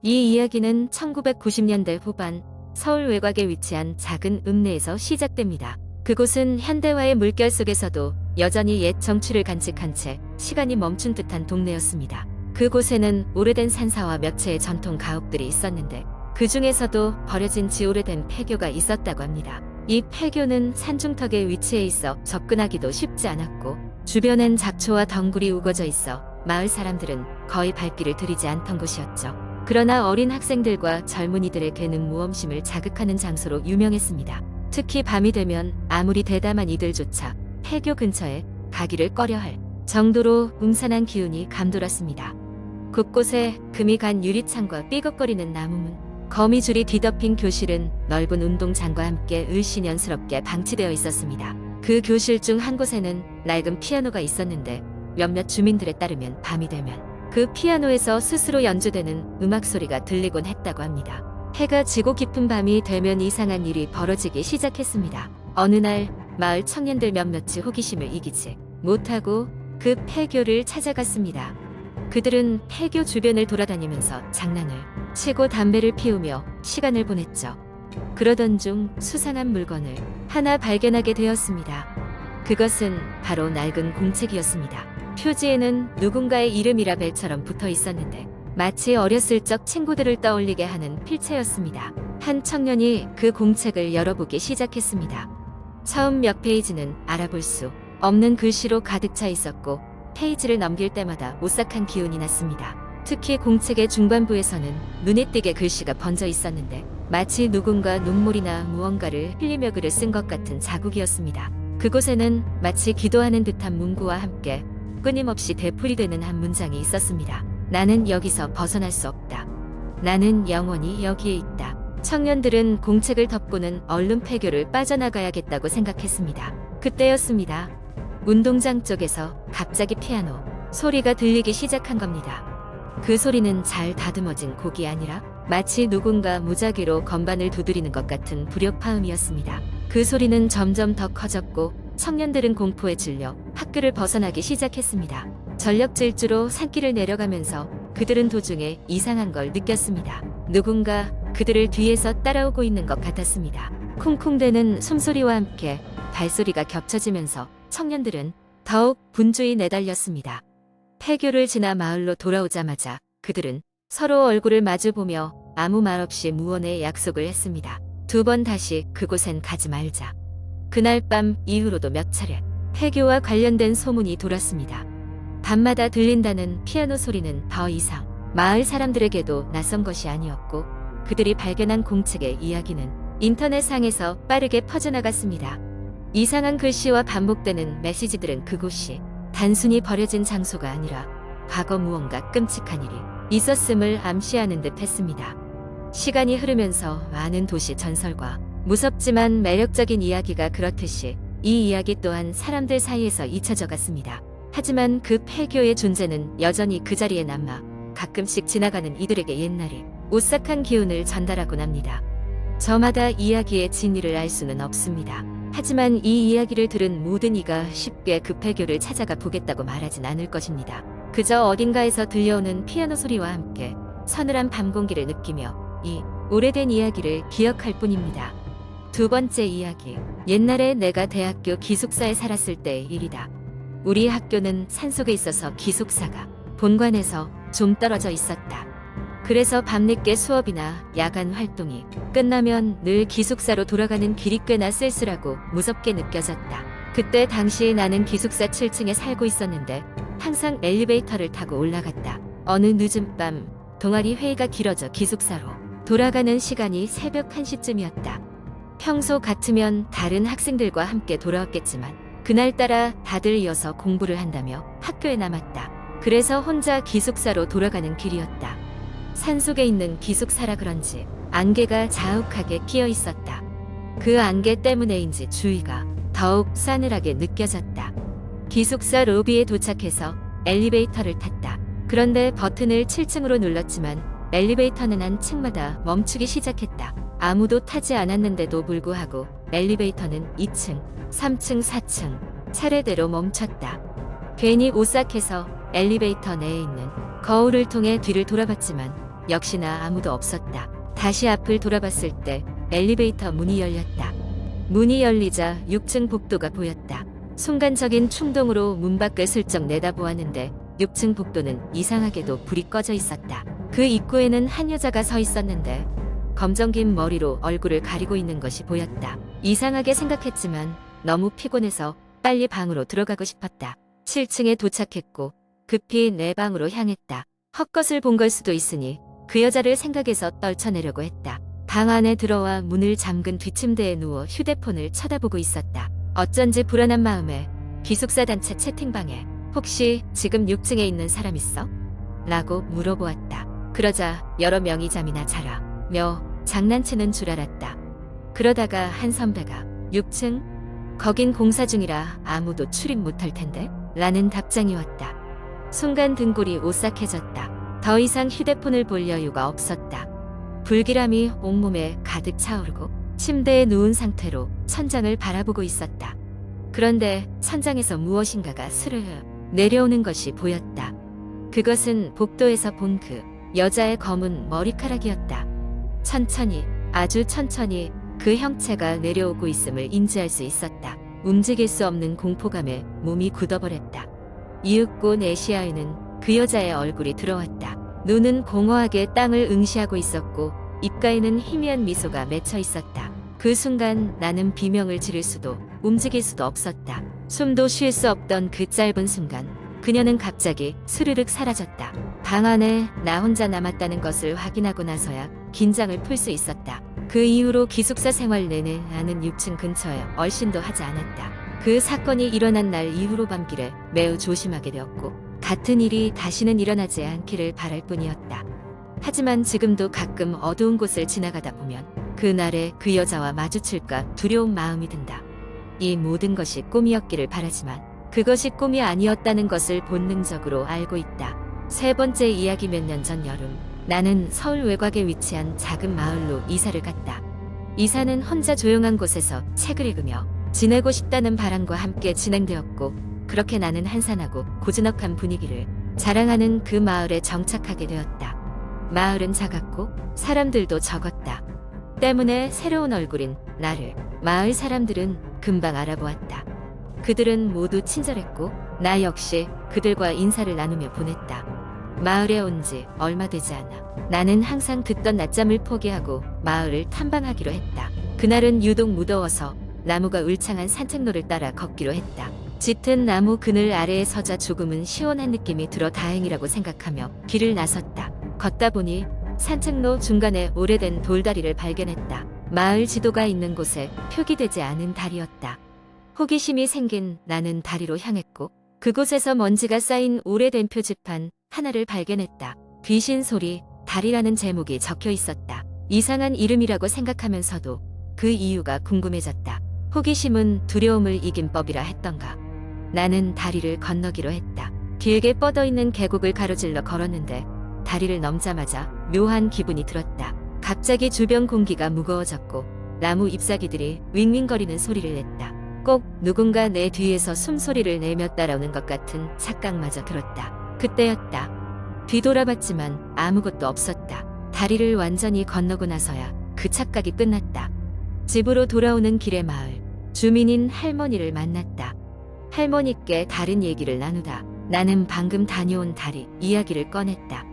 이 이야기는 1990년대 후반 서울 외곽에 위치한 작은 읍내에서 시작됩니다. 그곳은 현대화의 물결 속에서도 여전히 옛 정취를 간직한 채 시간이 멈춘 듯한 동네였습니다. 그곳에는 오래된 산사와 몇 채의 전통 가옥들이 있었는데 그 중에서도 버려진 지 오래된 폐교가 있었다고 합니다. 이 폐교는 산중턱에 위치해 있어 접근하기도 쉽지 않았고 주변엔 잡초와 덩굴이 우거져 있어 마을 사람들은 거의 발길을 들이지 않던 곳이었죠. 그러나 어린 학생들과 젊은이들에게는 모험심을 자극하는 장소로 유명했습니다. 특히 밤이 되면 아무리 대담한 이들조차 폐교 근처에 가기를 꺼려할 정도로 음산한 기운이 감돌았습니다. 곳곳에 금이 간 유리창과 삐걱거리는 나무문, 거미줄이 뒤덮인 교실은 넓은 운동장과 함께 을씨년스럽게 방치되어 있었습니다. 그 교실 중 한 곳에는 낡은 피아노가 있었는데 몇몇 주민들에 따르면 밤이 되면 그 피아노에서 스스로 연주되는 음악 소리가 들리곤 했다고 합니다. 해가 지고 깊은 밤이 되면 이상한 일이 벌어지기 시작했습니다. 어느 날 마을 청년들 몇몇이 호기심을 이기지 못하고 그 폐교를 찾아갔습니다. 그들은 폐교 주변을 돌아다니면서 장난을 치고 담배를 피우며 시간을 보냈죠. 그러던 중 수상한 물건을 하나 발견하게 되었습니다. 그것은 바로 낡은 공책이었습니다. 표지에는 누군가의 이름이라 벨처럼 붙어 있었는데 마치 어렸을 적 친구들을 떠올리게 하는 필체였습니다. 한 청년이 그 공책을 열어보기 시작했습니다. 처음 몇 페이지는 알아볼 수 없는 글씨로 가득 차 있었고 페이지를 넘길 때마다 오싹한 기운이 났습니다. 특히 공책의 중반부에서는 눈에 띄게 글씨가 번져 있었는데 마치 누군가 눈물이나 무언가를 흘리며 글을 쓴 것 같은 자국이었습니다. 그곳에는 마치 기도하는 듯한 문구와 함께 끊임없이 되풀이되는 한 문장이 있었습니다. 나는 여기서 벗어날 수 없다. 나는 영원히 여기에 있다. 청년들은 공책을 덮고는 얼른 폐교를 빠져나가야겠다고 생각했습니다. 그때였습니다. 운동장 쪽에서 갑자기 피아노 소리가 들리기 시작한 겁니다. 그 소리는 잘 다듬어진 곡이 아니라 마치 누군가 무작위로 건반을 두드리는 것 같은 불협화음이었습니다. 그 소리는 점점 더 커졌고 청년들은 공포에 질려 학교를 벗어나기 시작했습니다. 전력 질주로 산길을 내려가면서 그들은 도중에 이상한 걸 느꼈습니다. 누군가 그들을 뒤에서 따라오고 있는 것 같았습니다. 쿵쿵대는 숨소리와 함께 발소리가 겹쳐지면서 청년들은 더욱 분주히 내달렸습니다. 폐교를 지나 마을로 돌아오자마자 그들은 서로 얼굴을 마주보며 아무 말 없이 무언의 약속을 했습니다. 2번 다시 그곳엔 가지 말자. 그날 밤 이후로도 몇 차례 폐교와 관련된 소문이 돌았습니다. 밤마다 들린다는 피아노 소리는 더 이상 마을 사람들에게도 낯선 것이 아니었고 그들이 발견한 공책의 이야기는 인터넷상에서 빠르게 퍼져나갔습니다. 이상한 글씨와 반복되는 메시지들은 그곳이 단순히 버려진 장소가 아니라 과거 무언가 끔찍한 일이 있었음을 암시하는 듯 했습니다. 시간이 흐르면서 많은 도시 전설과 무섭지만 매력적인 이야기가 그렇듯이 이 이야기 또한 사람들 사이에서 잊혀져 갔습니다. 하지만 그 폐교의 존재는 여전히 그 자리에 남아 가끔씩 지나가는 이들에게 옛날의 오싹한 기운을 전달하곤 합니다. 저마다 이야기의 진위를 알 수는 없습니다. 하지만 이 이야기를 들은 모든 이가 쉽게 그 폐교를 찾아가 보겠다고 말하진 않을 것입니다. 그저 어딘가에서 들려오는 피아노 소리와 함께 서늘한 밤 공기를 느끼며 이 오래된 이야기를 기억할 뿐입니다. 2번째 이야기. 옛날에 내가 대학교 기숙사에 살았을 때의 일이다. 우리 학교는 산속에 있어서 기숙사가 본관에서 좀 떨어져 있었다. 그래서 밤늦게 수업이나 야간 활동이 끝나면 늘 기숙사로 돌아가는 길이 꽤나 쓸쓸하고 무섭게 느껴졌다. 그때 당시 나는 기숙사 7층에 살고 있었는데 항상 엘리베이터를 타고 올라갔다. 어느 늦은 밤 동아리 회의가 길어져 기숙사로 돌아가는 시간이 새벽 1시쯤이었다. 평소 같으면 다른 학생들과 함께 돌아왔겠지만 그날따라 다들 이어서 공부를 한다며 학교에 남았다. 그래서 혼자 기숙사로 돌아가는 길이었다. 산속에 있는 기숙사라 그런지 안개가 자욱하게 끼어 있었다. 그 안개 때문에인지 주위가 더욱 싸늘하게 느껴졌다. 기숙사 로비에 도착해서 엘리베이터를 탔다. 그런데 버튼을 7층으로 눌렀지만 엘리베이터는 한 층마다 멈추기 시작했다. 아무도 타지 않았는데도 불구하고 엘리베이터는 2층, 3층, 4층 차례대로 멈췄다. 괜히 오싹해서 엘리베이터 내에 있는 거울을 통해 뒤를 돌아봤지만 역시나 아무도 없었다. 다시 앞을 돌아봤을 때 엘리베이터 문이 열렸다. 문이 열리자 6층 복도가 보였다. 순간적인 충동으로 문 밖을 슬쩍 내다보았는데 6층 복도는 이상하게도 불이 꺼져 있었다. 그 입구에는 한 여자가 서 있었는데 검정 긴 머리로 얼굴을 가리고 있는 것이 보였다. 이상하게 생각했지만 너무 피곤해서 빨리 방으로 들어가고 싶었다. 7층에 도착했고 급히 내 방으로 향했다. 헛것을 본 걸 수도 있으니 그 여자를 생각해서 떨쳐내려고 했다. 방 안에 들어와 문을 잠근 뒷침대에 누워 휴대폰을 쳐다보고 있었다. 어쩐지 불안한 마음에 기숙사 단체 채팅방에 혹시 지금 6층에 있는 사람 있어? 라고 물어보았다. 그러자 여러 명이 잠이나 자라며 장난치는 줄 알았다. 그러다가 한 선배가 6층? 거긴 공사 중이라 아무도 출입 못할 텐데? 라는 답장이 왔다. 순간 등골이 오싹해졌다. 더 이상 휴대폰을 볼 여유가 없었다. 불길함이 온몸에 가득 차오르고 침대에 누운 상태로 천장을 바라보고 있었다. 그런데 천장에서 무엇인가가 스르르 내려오는 것이 보였다. 그것은 복도에서 본 그 여자의 검은 머리카락이었다. 천천히, 아주 천천히 그 형체가 내려오고 있음을 인지할 수 있었다. 움직일 수 없는 공포감에 몸이 굳어버렸다. 이윽고 내 시야에는 그 여자의 얼굴이 들어왔다. 눈은 공허하게 땅을 응시하고 있었고 입가에는 희미한 미소가 맺혀 있었다. 그 순간 나는 비명을 지를 수도 움직일 수도 없었다. 숨도 쉴 수 없던 그 짧은 순간 그녀는 갑자기 스르륵 사라졌다. 방 안에 나 혼자 남았다는 것을 확인하고 나서야 긴장을 풀 수 있었다. 그 이후로 기숙사 생활 내내 나는 6층 근처에 얼씬도 하지 않았다. 그 사건이 일어난 날 이후로 밤길에 매우 조심하게 되었고 같은 일이 다시는 일어나지 않기를 바랄 뿐이었다. 하지만 지금도 가끔 어두운 곳을 지나가다 보면 그날의 그 여자와 마주칠까 두려운 마음이 든다. 이 모든 것이 꿈이었기를 바라지만 그것이 꿈이 아니었다는 것을 본능적으로 알고 있다. 세 번째 이야기. 몇 년 전 여름 나는 서울 외곽에 위치한 작은 마을로 이사를 갔다. 이사는 혼자 조용한 곳에서 책을 읽으며 지내고 싶다는 바람과 함께 진행되었고 그렇게 나는 한산하고 고즈넉한 분위기를 자랑하는 그 마을에 정착하게 되었다. 마을은 작았고 사람들도 적었다. 때문에 새로운 얼굴인 나를 마을 사람들은 금방 알아보았다. 그들은 모두 친절했고 나 역시 그들과 인사를 나누며 보냈다. 마을에 온 지 얼마 되지 않아 나는 항상 듣던 낮잠을 포기하고 마을을 탐방하기로 했다. 그날은 유독 무더워서 나무가 울창한 산책로를 따라 걷기로 했다. 짙은 나무 그늘 아래에 서자 조금은 시원한 느낌이 들어 다행이라고 생각하며 길을 나섰다. 걷다 보니 산책로 중간에 오래된 돌다리를 발견했다. 마을 지도가 있는 곳에 표기되지 않은 다리였다. 호기심이 생긴 나는 다리로 향했고 그곳에서 먼지가 쌓인 오래된 표지판 하나를 발견했다. 귀신 소리 다리라는 제목이 적혀 있었다. 이상한 이름이라고 생각하면서도 그 이유가 궁금해졌다. 호기심은 두려움을 이긴 법이라 했던가. 나는 다리를 건너기로 했다. 길게 뻗어있는 계곡을 가로질러 걸었는데 다리를 넘자마자 묘한 기분이 들었다. 갑자기 주변 공기가 무거워졌고 나무 잎사귀들이 윙윙거리는 소리를 냈다. 꼭 누군가 내 뒤에서 숨소리를 내며 따라오는 것 같은 착각마저 들었다. 그때였다. 뒤돌아봤지만 아무것도 없었다. 다리를 완전히 건너고 나서야 그 착각이 끝났다. 집으로 돌아오는 길의 마을 주민인 할머니를 만났다. 할머니께 다른 얘기를 나누다 나는 방금 다녀온 다리 이야기를 꺼냈다.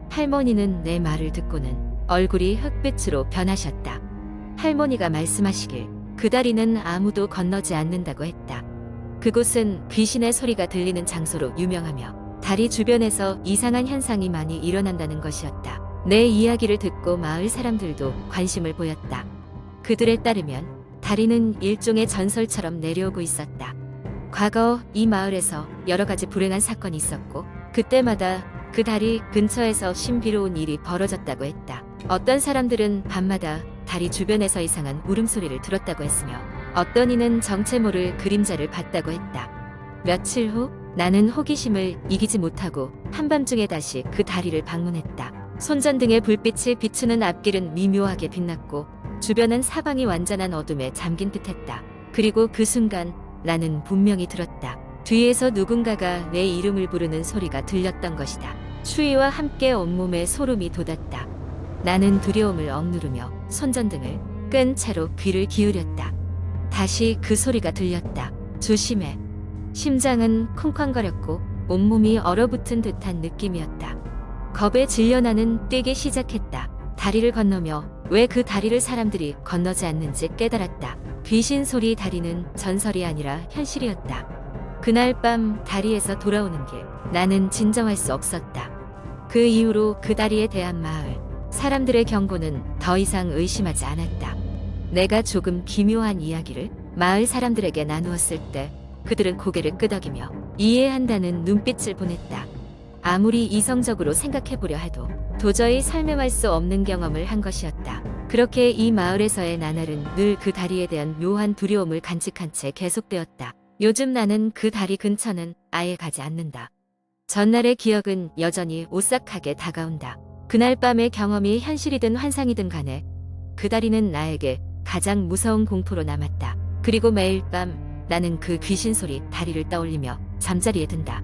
할머니는 내 말을 듣고는 얼굴이 흑빛으로 변하셨다. 할머니가 말씀하시길 그 다리는 아무도 건너지 않는다고 했다. 그곳은 귀신의 소리가 들리는 장소로 유명하며 다리 주변에서 이상한 현상이 많이 일어난다는 것이었다. 내 이야기를 듣고 마을 사람들도 관심을 보였다. 그들에 따르면 다리는 일종의 전설처럼 내려오고 있었다. 과거 이 마을에서 여러 가지 불행한 사건이 있었고 그때마다 그 다리 근처에서 신비로운 일이 벌어졌다고 했다. 어떤 사람들은 밤마다 다리 주변에서 이상한 울음소리를 들었다고 했으며 어떤 이는 정체 모를 그림자를 봤다고 했다. 며칠 후 나는 호기심을 이기지 못하고 한밤중에 다시 그 다리를 방문했다. 손전등의 불빛이 비추는 앞길은 미묘하게 빛났고 주변은 사방이 완전한 어둠에 잠긴 듯했다. 그리고 그 순간 나는 분명히 들었다. 뒤에서 누군가가 내 이름을 부르는 소리가 들렸던 것이다. 추위와 함께 온몸에 소름이 돋았다. 나는 두려움을 억누르며 손전등을 끈 채로 귀를 기울였다. 다시 그 소리가 들렸다. 조심해. 심장은 쿵쾅거렸고 온몸이 얼어붙은 듯한 느낌이었다. 겁에 질려 나는 뛰기 시작했다. 다리를 건너며 왜 그 다리를 사람들이 건너지 않는지 깨달았다. 귀신 소리 다리는 전설이 아니라 현실이었다. 그날 밤 다리에서 돌아오는 길, 나는 진정할 수 없었다. 그 이후로 그 다리에 대한 마을, 사람들의 경고는 더 이상 의심하지 않았다. 내가 조금 기묘한 이야기를 마을 사람들에게 나누었을 때 그들은 고개를 끄덕이며 이해한다는 눈빛을 보냈다. 아무리 이성적으로 생각해보려 해도 도저히 설명할 수 없는 경험을 한 것이었다. 그렇게 이 마을에서의 나날은 늘 그 다리에 대한 묘한 두려움을 간직한 채 계속되었다. 요즘 나는 그 다리 근처는 아예 가지 않는다. 전날의 기억은 여전히 오싹하게 다가온다. 그날 밤의 경험이 현실이든 환상이든 간에 그 다리는 나에게 가장 무서운 공포로 남았다. 그리고 매일 밤 나는 그 귀신 소리 다리를 떠올리며 잠자리에 든다.